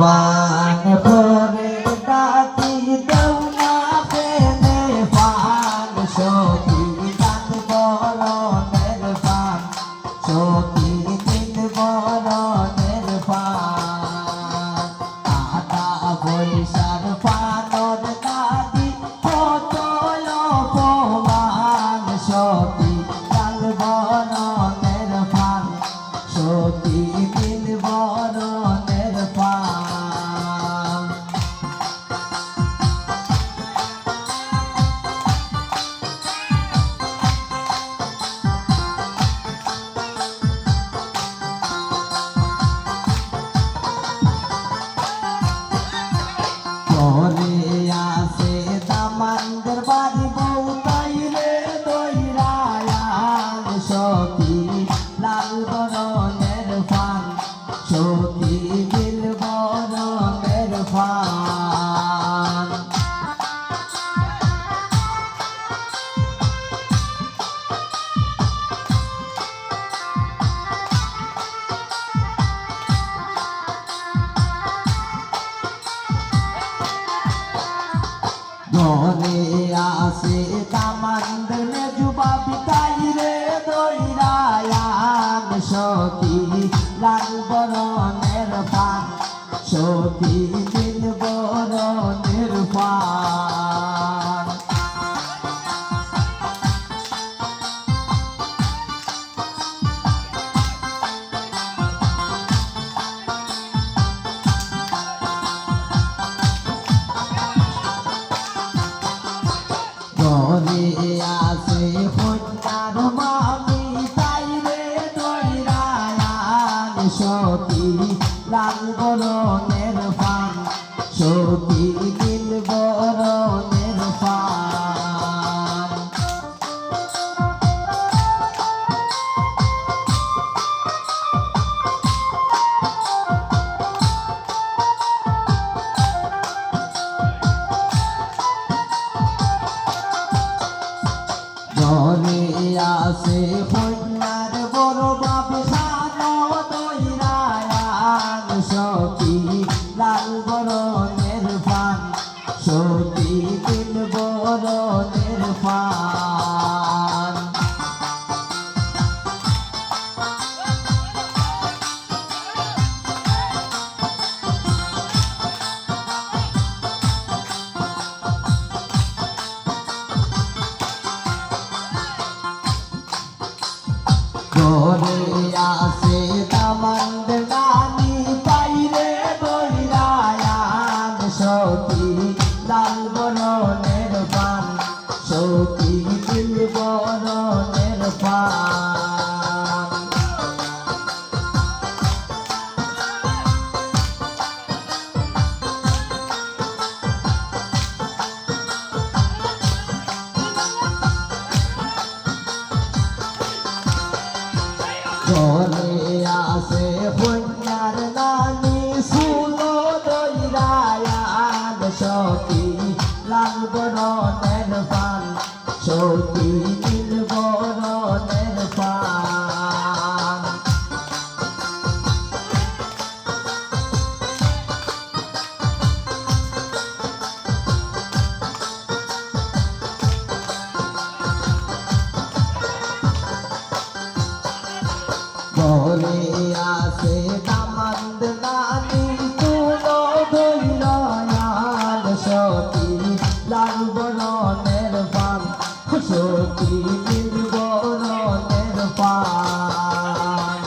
পান ভরে ডাকি দেও না পেলে পান সখী গান বরণের পান সখী দিন বরণের পান আটা বৈশার পানর দাদি কত অপমান সখী গান বরণের পান সখী দিন বরণের পান ঘরে আসে দামানদের বাড়ি বউ তাইলে দইরায়ান সখী লাল বরণের পান সখী নীল বরণের পান ঘরে আসে দামানদের মেজুবা বিতাইরে দইরায়ান সখী লাল বরণের পান সখী নীল বরণের পান ঘরে আসে কন্যার মামি তাইরে দইরায়ান সখী লাল বরণের পান সখী নীল বরণের পান ঘরে আসে কন্যার বড় বাবু সানো দইরায়ান সখী লাল বরণের পান সখী নীল বরণের পান ঘরে আসে দামানদের নানি তাইরে দইরায়ান সখী লাল বরণের পান সখী নীল বরণের পান ঘরে আসে কন্যার নানি শুনো দইরায়ান সখী লাল বরণের পান সখী নীল বরণের পান ঘরে আসে দামানদ নানি তুলো দইরায়ান সখী লাল বরণের পান সখী নীল বরণের পান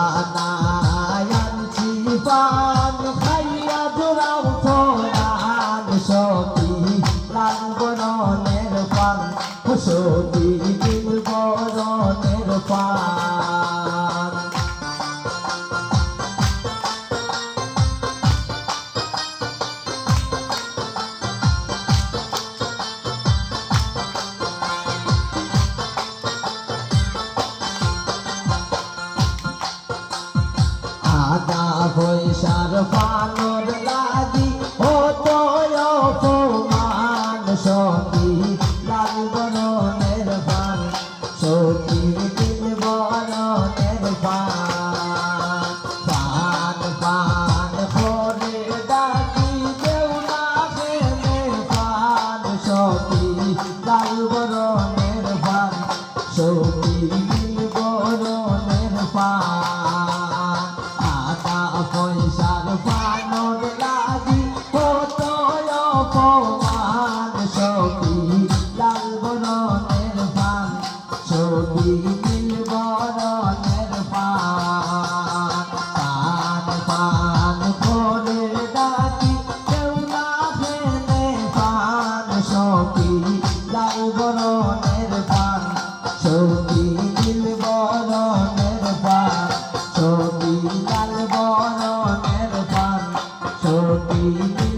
খানায়ান জীবন খাইয়া জোড়াও থোড়ান সখী লাল বরণের পান সখী নীল বরণের পান টাকা পয়সার পানোর লাগি ও তো অপমান সখী লাল বরণের পান সখী দিল বরণের পান পান পান করে ডাকি দেও না প্রেমে পান সখী লাল বরণের পান সখী দিল বরণের পান টাকা পয়সার পানোর লাগি কত অপমান সখী লাল বরণের পান সখী নীল বরণের পান পান পান করে ডাকি কেউ না ফেলে পান সখী লাল বরণের পান সখী নীল বরণের পান সখী লাল বরণের পান সখী নীল